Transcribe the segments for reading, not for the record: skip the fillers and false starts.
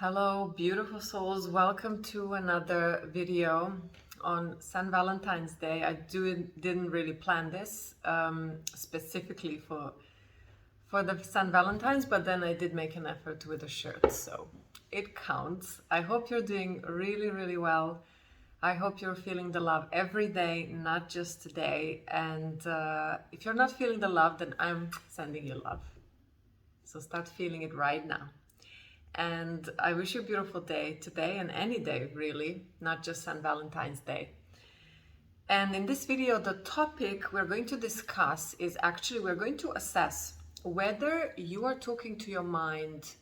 Hello, beautiful souls. Welcome to another video on St. Valentine's Day. I didn't really plan this specifically for the St. Valentine's, but then I did make an effort with a shirt, so it counts. I hope you're doing really, really well. I hope you're feeling the love every day, not just today. And if you're not feeling the love, then I'm sending you love. So start feeling it right now. And I wish you a beautiful day today and any day, really, not just on Valentine's Day. And in this video, the topic we're going to discuss is actually we're going to assess whether you are talking to your mind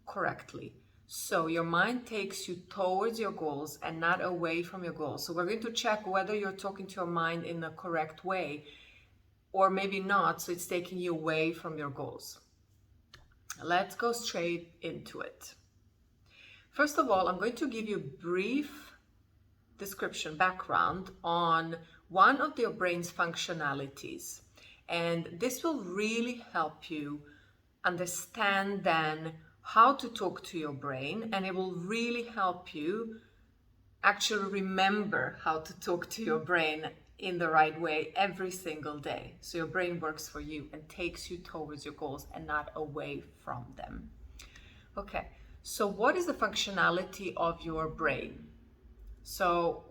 correctly. So your mind takes you towards your goals and not away from your goals. So we're going to check whether you're talking to your mind in the correct way or maybe not, so it's taking you away from your goals. Let's go straight into it. First of all, I'm going to give you a brief background on one of your brain's functionalities. And this will really help you understand then how to talk to your brain, and it will really help you actually remember how to talk to your brain in the right way every single day. So your brain works for you and takes you towards your goals and not away from them. Okay, so what is the functionality of your brain? So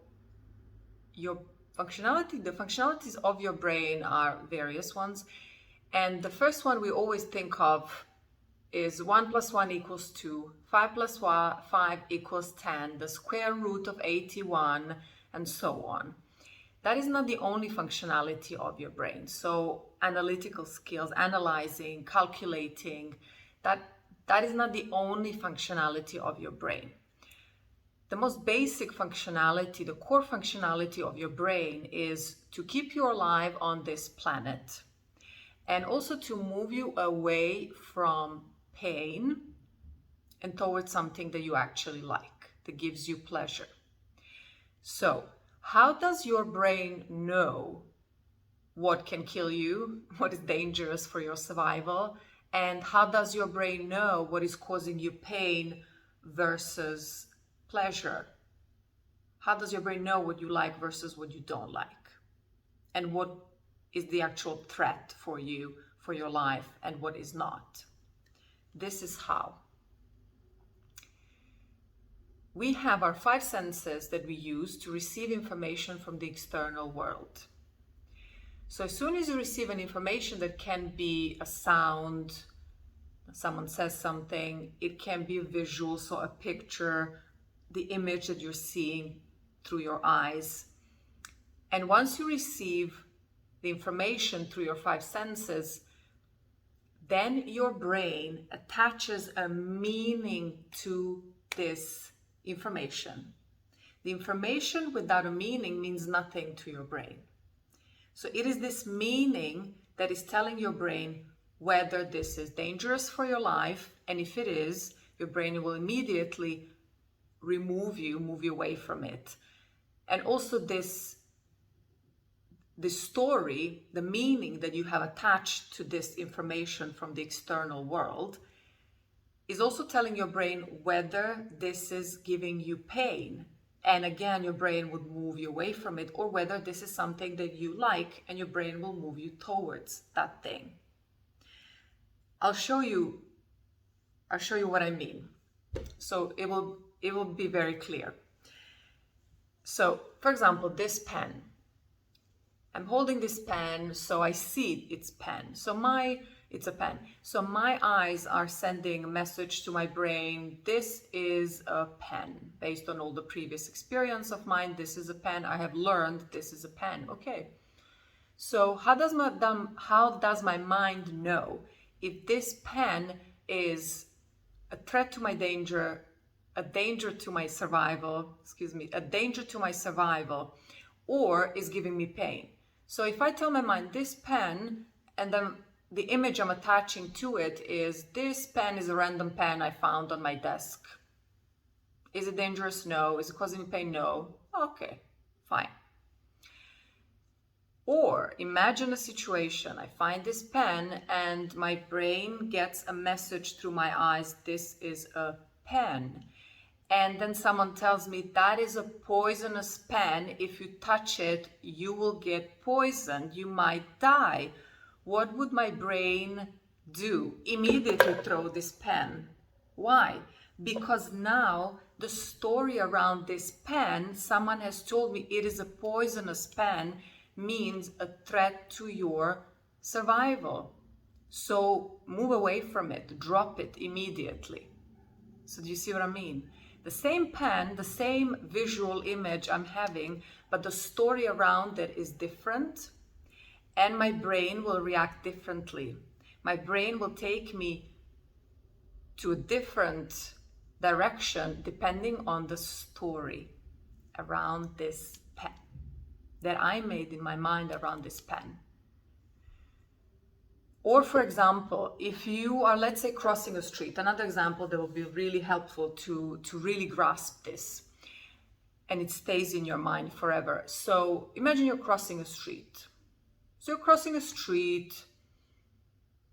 the functionalities of your brain are various ones. And the first one we always think of is 1 + 1 = 2, 5 + 5 = 10, the square root of 81, and so on. That is not the only functionality of your brain. So analytical skills, analyzing, calculating, that is not the only functionality of your brain. The most basic functionality, the core functionality of your brain is to keep you alive on this planet and also to move you away from pain and towards something that you actually like, that gives you pleasure. So, how does your brain know what can kill you, what is dangerous for your survival, and how does your brain know what is causing you pain versus pleasure? How does your brain know what you like versus what you don't like? And what is the actual threat for you, for your life, and what is not? This is how. We have our 5 senses that we use to receive information from the external world. So as soon as you receive an information, that can be a sound, someone says something, it can be a visual, so a picture, the image that you're seeing through your eyes. And once you receive the information through your 5 senses, then your brain attaches a meaning to this information. The information without a meaning means nothing to your brain. So it is this meaning that is telling your brain whether this is dangerous for your life, and if it is, your brain will immediately move you away from it. And also this story, the meaning that you have attached to this information from the external world, is also telling your brain whether this is giving you pain. And again, your brain would move you away from it, or whether this is something that you like and your brain will move you towards that thing. I'll show you what I mean. So it will be very clear. So, for example, this pen. I'm holding this pen, so I see it's pen. It's a pen. So my eyes are sending a message to my brain. This is a pen. Based on all the previous experience of mine, this is a pen. I have learned this is a pen. Okay. So how does my mind know if this pen is a threat to my danger, a danger to my survival, or is giving me pain? So if I tell my mind this pen, and then the image I'm attaching to it is this pen is a random pen I found on my desk. Is it dangerous? No. Is it causing me pain? No. Okay, fine. Or imagine a situation, I find this pen and my brain gets a message through my eyes, this is a pen. and then someone tells me that is a poisonous pen, if you touch it, you will get poisoned, you might die. What would my brain do? Immediately throw this pen. Why? Because now the story around this pen, someone has told me it is a poisonous pen, means a threat to your survival. So move away from it, drop it immediately. So do you see what I mean? The same pen, the same visual image I'm having, but the story around it is different, and my brain will react differently. My brain will take me to a different direction depending on the story around this pen that I made in my mind around this pen. Or for example, if you are, let's say, crossing a street, another example that will be really helpful to really grasp this, and it stays in your mind forever. So imagine you're crossing a street. So you're crossing a street,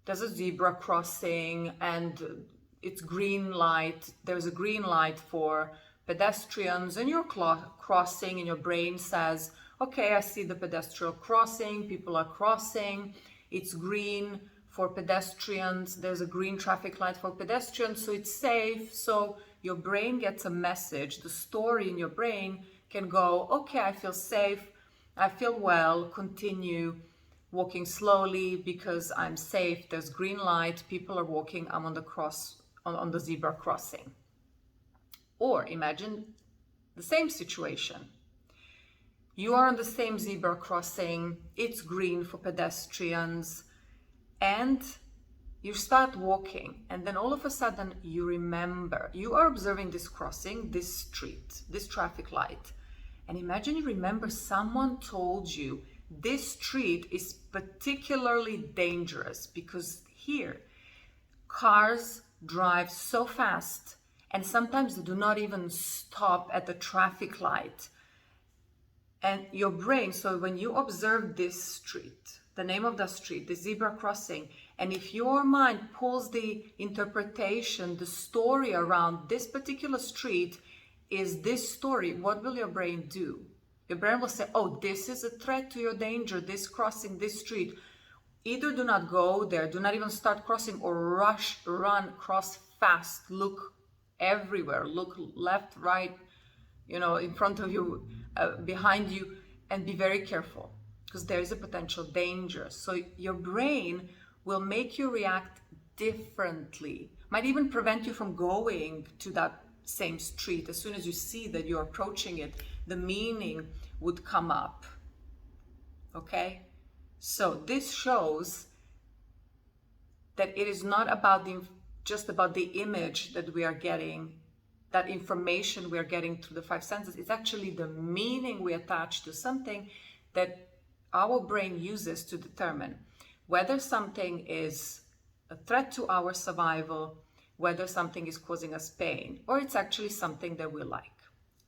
there's a zebra crossing, and it's green light. There's a green light for pedestrians, and you're crossing, and your brain says, okay, I see the pedestrian crossing, people are crossing, it's green for pedestrians, there's a green traffic light for pedestrians, so it's safe. So your brain gets a message, the story in your brain can go, okay, I feel safe, I feel well, continue walking slowly because I'm safe, there's green light, people are walking, I'm on the zebra crossing. Or imagine the same situation. You are on the same zebra crossing, it's green for pedestrians, and you start walking, and then all of a sudden you remember, you are observing this crossing, this street, this traffic light, and imagine you remember someone told you this street is particularly dangerous because here cars drive so fast, and sometimes they do not even stop at the traffic light. And your brain, so when you observe this street, the name of the street, the zebra crossing, and if your mind pulls the interpretation, the story around this particular street is this story, what will your brain do? Your brain will say, oh, this is a threat to your danger, this crossing, this street. Either do not go there, do not even start crossing, or rush, run, cross fast, look everywhere, look left, right, in front of you, behind you, and be very careful because there is a potential danger. So your brain will make you react differently, might even prevent you from going to that same street. As soon as you see that you're approaching it, the meaning would come up. Okay? So this shows that it is not about just about the image that we are getting, that information we are getting through the five senses. It's actually the meaning we attach to something that our brain uses to determine whether something is a threat to our survival, whether something is causing us pain, or it's actually something that we like.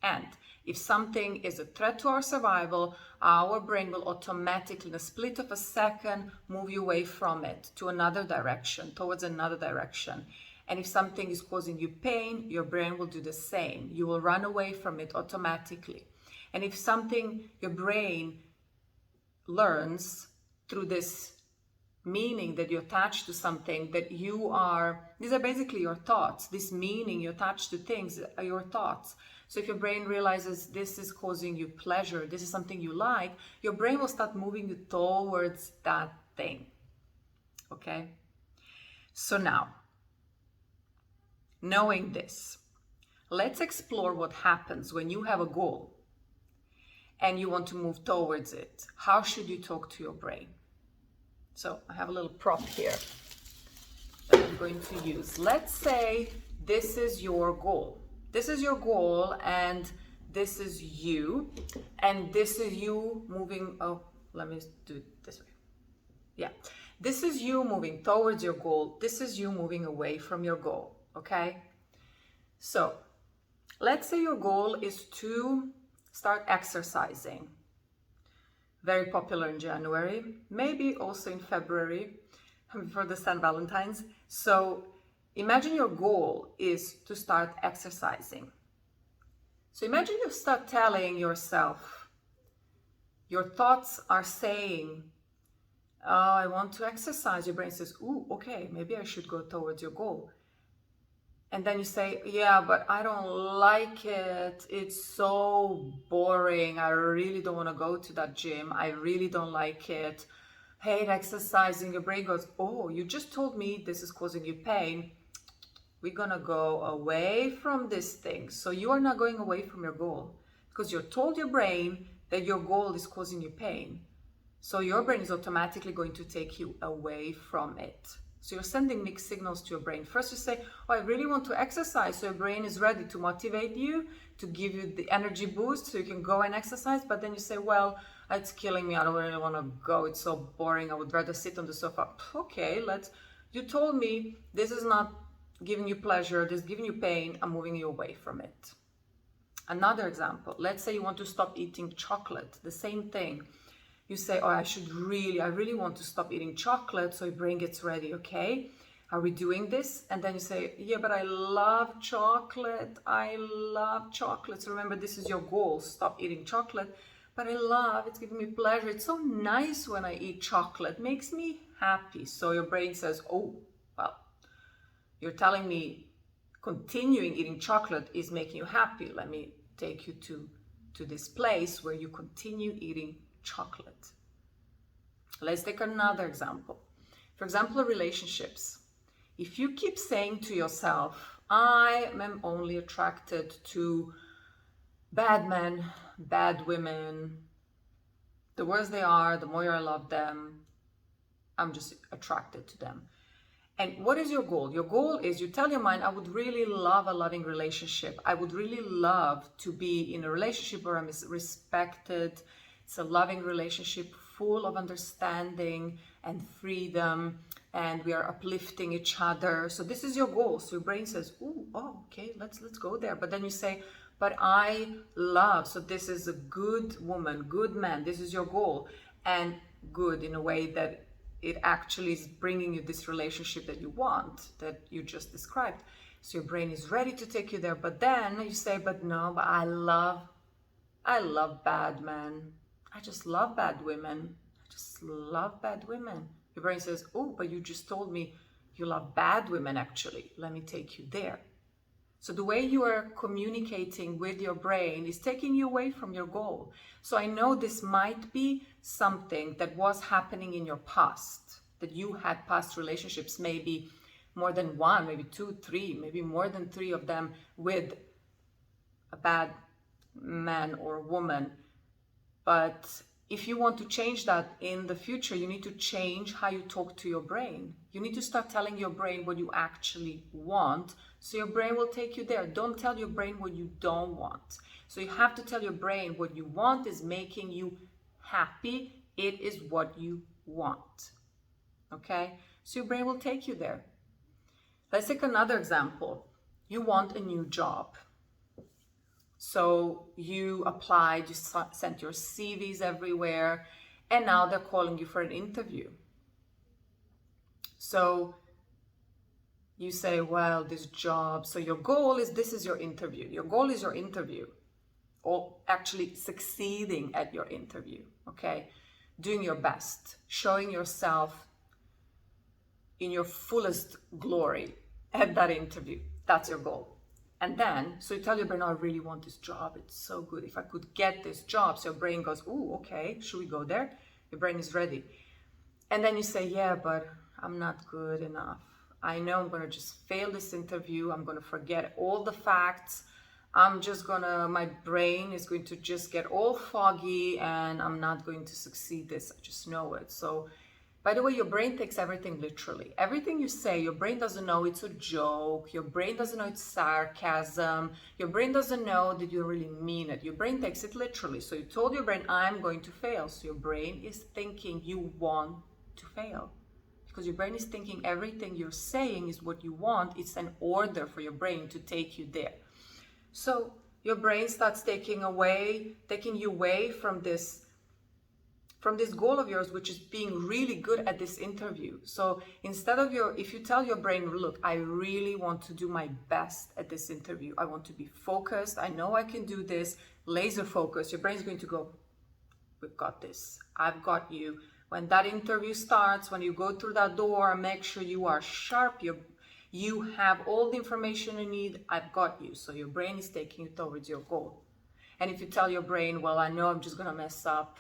And if something is a threat to our survival, our brain will automatically, in a split of a second, move you away from it to another direction, towards another direction. And if something is causing you pain, your brain will do the same. You will run away from it automatically. And if something, your brain learns through this meaning that you attach to something, that these are basically your thoughts. This meaning you attach to things are your thoughts. So if your brain realizes this is causing you pleasure, this is something you like, your brain will start moving you towards that thing. Okay? So now, knowing this, let's explore what happens when you have a goal and you want to move towards it. How should you talk to your brain? So I have a little prop here that I'm going to use. Let's say this is your goal. This is your goal, and this is you, and this is you moving, let me do it this way. Yeah, this is you moving towards your goal. This is you moving away from your goal, okay? So let's say your goal is to start exercising. Very popular in January, maybe also in February, before the St. Valentine's. So imagine your goal is to start exercising. So imagine you start telling yourself, your thoughts are saying, oh, I want to exercise. Your brain says, ooh, okay, maybe I should go towards your goal. And then you say, yeah, but I don't like it. It's so boring. I really don't want to go to that gym. I really don't like it. Hate exercising. Your brain goes, oh, you just told me this is causing you pain. We're going to go away from this thing. So you are not going away from your goal because you told your brain that your goal is causing you pain. So your brain is automatically going to take you away from it. So you're sending mixed signals to your brain. First you say, oh, I really want to exercise. So your brain is ready to motivate you, to give you the energy boost so you can go and exercise. But then you say, well, it's killing me. I don't really want to go. It's so boring. I would rather sit on the sofa. Okay, you told me this is not giving you pleasure. This is giving you pain. I'm moving you away from it. Another example, let's say you want to stop eating chocolate. The same thing. You say, oh, I really want to stop eating chocolate. So your brain gets ready. Okay, are we doing this? And then you say, yeah, but I love chocolate. I love chocolate. So remember, this is your goal. Stop eating chocolate. But it's giving me pleasure. It's so nice when I eat chocolate. It makes me happy. So your brain says, oh, well, you're telling me continuing eating chocolate is making you happy. Let me take you to this place where you continue eating chocolate. Let's take another example. For example, relationships. If you keep saying to yourself, I am only attracted to bad men, bad women, the worse they are, the more I love them, I'm just attracted to them. And what is your goal? Your goal is, you tell your mind, I would really love a loving relationship. I would really love to be in a relationship where I'm respected. It's a loving relationship full of understanding and freedom, and we are uplifting each other. So this is your goal. So your brain says, ooh, oh, okay, let's go there. But then you say, but I love, so this is a good woman, good man. This is your goal. And good in a way that it actually is bringing you this relationship that you want, that you just described. So your brain is ready to take you there. But then you say, but no, but I love bad men. I just love bad women. I just love bad women. Your brain says, oh, but you just told me you love bad women actually. Let me take you there. So the way you are communicating with your brain is taking you away from your goal. So I know this might be something that was happening in your past, that you had past relationships, maybe more than one, maybe 2, 3, maybe more than 3 of them with a bad man or woman. But if you want to change that in the future, you need to change how you talk to your brain. You need to start telling your brain what you actually want, so your brain will take you there. Don't tell your brain what you don't want. So you have to tell your brain what you want is making you happy. It is what you want. Okay? So your brain will take you there. Let's take another example. You want a new job. So you applied, you sent your CVs everywhere, and now they're calling you for an interview. So you say, well, this job, so your goal is, this is your interview. Your goal is your interview, or actually succeeding at your interview, okay? Doing your best, showing yourself in your fullest glory at that interview. That's your goal. And then, so you tell your brain, oh, I really want this job. It's so good. If I could get this job. So your brain goes, ooh, okay, should we go there? Your brain is ready. And then you say, yeah, but I'm not good enough. I know I'm going to just fail this interview. I'm going to forget all the facts. My brain is going to just get all foggy and I'm not going to succeed this. I just know it. So, by the way, your brain takes everything literally. Everything you say, your brain doesn't know it's a joke. Your brain doesn't know it's sarcasm. Your brain doesn't know that you really mean it. Your brain takes it literally. So you told your brain, I'm going to fail. So your brain is thinking you want to fail. Because your brain is thinking everything you're saying is what you want. It's an order for your brain to take you there. So your brain starts taking you away from from this goal of yours, which is being really good at this interview. So instead of if you tell your brain, look, I really want to do my best at this interview. I want to be focused. I know I can do this. Laser focus. Your brain's going to go, we've got this. I've got you. When that interview starts, when you go through that door, make sure you are sharp. You have all the information you need. I've got you. So your brain is taking you towards your goal. And if you tell your brain, well, I know I'm just going to mess up,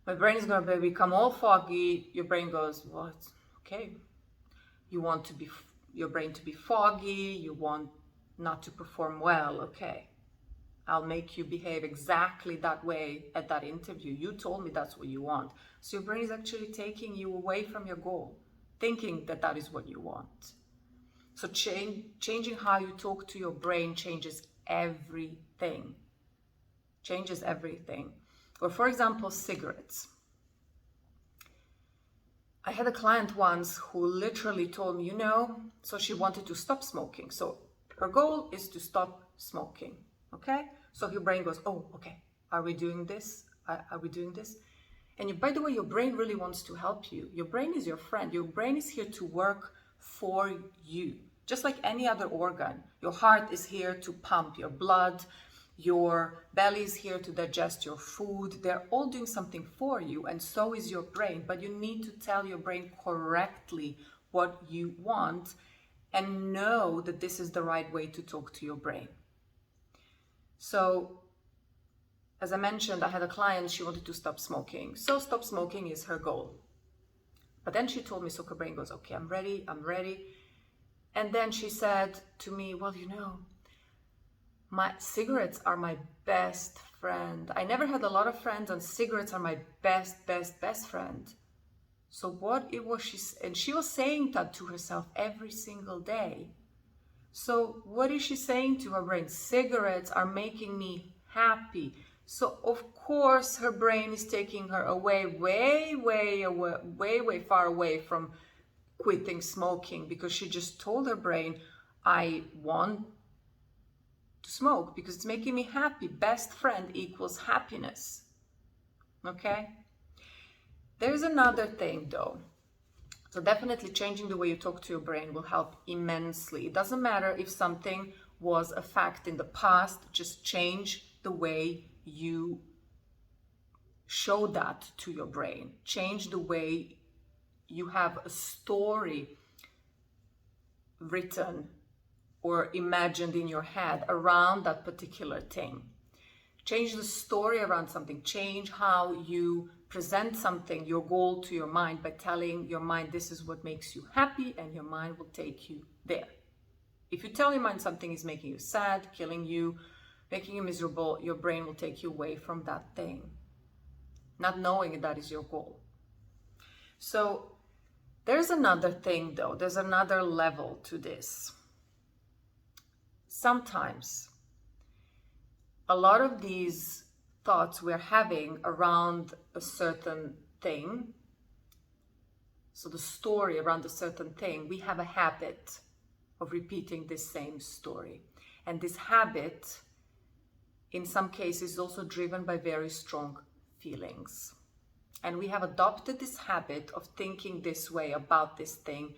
my brain is going to become all foggy, your brain goes, well, it's okay. You want your brain to be foggy, you want not to perform well, okay. I'll make you behave exactly that way at that interview. You told me that's what you want. So your brain is actually taking you away from your goal, thinking that that is what you want. So changing how you talk to your brain changes everything. Changes everything. Or for example, cigarettes. I had a client once who literally told me, so she wanted to stop smoking. So her goal is to stop smoking, okay? So your brain goes, oh, okay, are we doing this? Are we doing this? And by the way, your brain really wants to help you. Your brain is your friend. Your brain is here to work for you. Just like any other organ, your heart is here to pump your blood. Your belly is here to digest your food. They're all doing something for you, and so is your brain. But you need to tell your brain correctly what you want and know that this is the right way to talk to your brain. So, as I mentioned, I had a client, she wanted to stop smoking. So stop smoking is her goal. But then she told me, so her brain goes, okay, I'm ready. And then she said to me, well, my cigarettes are my best friend. I never had a lot of friends, and cigarettes are my best friend. So what it was and she was saying that to herself every single day. So what is she saying to her brain? Cigarettes are making me happy. So of course her brain is taking her away, way far away from quitting smoking, because she just told her brain, I want to smoke because it's making me happy. Best friend equals happiness. Okay? There's another thing though. So definitely changing the way you talk to your brain will help immensely. It doesn't matter if something was a fact in the past, just change the way you show that to your brain. Change the way you have a story written or imagined in your head around that particular thing. Change the story around something. Change how you present something, your goal, to your mind by telling your mind this is what makes you happy, and your mind will take you there. If you tell your mind something is making you sad, killing you, making you miserable, your brain will take you away from that thing, not knowing that is your goal. So there's another thing though, there's another level to this. Sometimes a lot of these thoughts we're having around a certain thing, so the story around a certain thing, we have a habit of repeating this same story. And this habit, in some cases, is also driven by very strong feelings. And we have adopted this habit of thinking this way about this thing,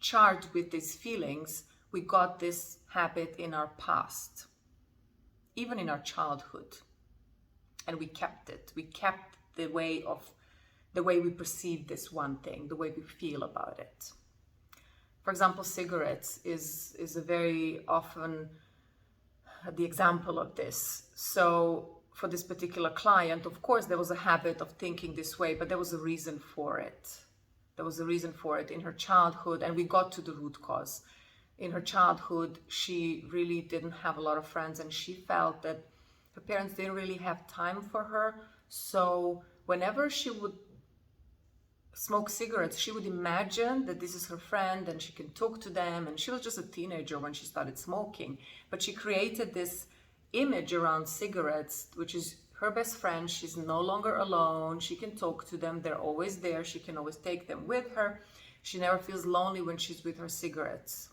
charged with these feelings. We got this habit in our past, even in our childhood, and we kept it. We kept the way we perceive this one thing, the way we feel about it. For example, cigarettes is a very often the example of this. So for this particular client, of course, there was a habit of thinking this way, but there was a reason for it. There was a reason for it in her childhood, and we got to the root cause. In her childhood, she really didn't have a lot of friends, and she felt that her parents didn't really have time for her. So whenever she would smoke cigarettes, she would imagine that this is her friend and she can talk to them. And she was just a teenager when she started smoking, but she created this image around cigarettes, which is her best friend. She's no longer alone. She can talk to them. They're always there. She can always take them with her. She never feels lonely when she's with her cigarettes.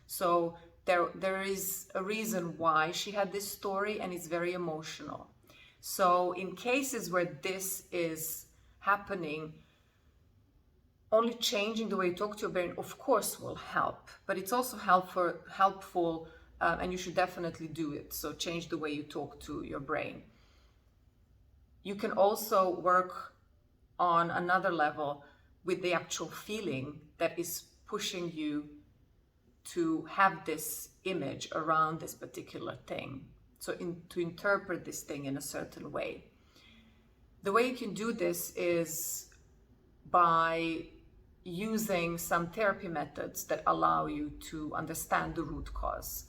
So there is a reason why she had this story, and it's very emotional. So in cases where this is happening, only changing the way you talk to your brain, of course, will help, but it's also helpful, and you should definitely do it. So change the way you talk to your brain. You can also work on another level with the actual feeling that is pushing you to have this image around this particular thing. So to interpret this thing in a certain way. The way you can do this is by using some therapy methods that allow you to understand the root cause.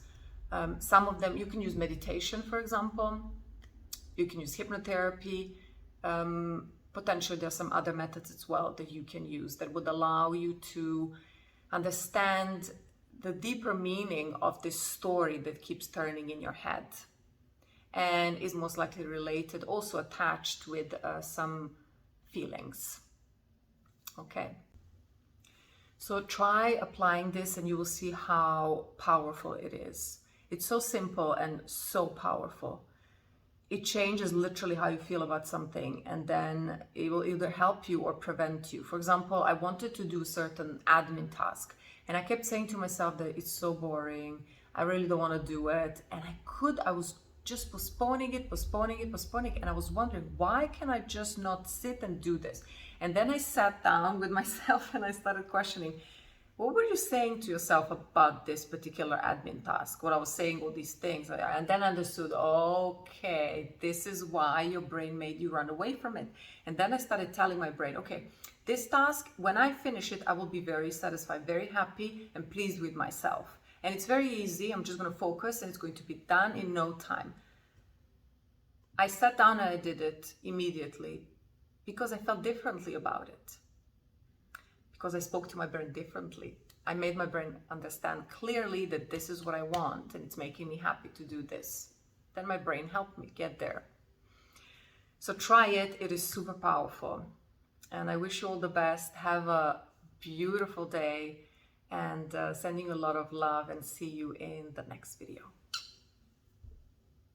Some of them, you can use meditation, for example. You can use hypnotherapy. Potentially there's some other methods as well that you can use that would allow you to understand the deeper meaning of this story that keeps turning in your head and is most likely related, also attached with some feelings. Okay. So try applying this and you will see how powerful it is. It's so simple and so powerful. It changes literally how you feel about something, and then it will either help you or prevent you. For example, I wanted to do a certain admin task, and I kept saying to myself that it's so boring, I really don't want to do it. And I was just postponing it, and I was wondering, why can I just not sit and do this? And then I sat down with myself and I started questioning, what were you saying to yourself about this particular admin task? What I was saying, all these things. And then I understood, okay, this is why your brain made you run away from it. And then I started telling my brain, okay, this task, when I finish it, I will be very satisfied, very happy and pleased with myself. And it's very easy. I'm just going to focus and it's going to be done in no time. I sat down and I did it immediately because I felt differently about it. Because I spoke to my brain differently. I made my brain understand clearly that this is what I want and it's making me happy to do this. Then my brain helped me get there. So try it. It is super powerful. And I wish you all the best. Have a beautiful day and sending you a lot of love, and see you in the next video.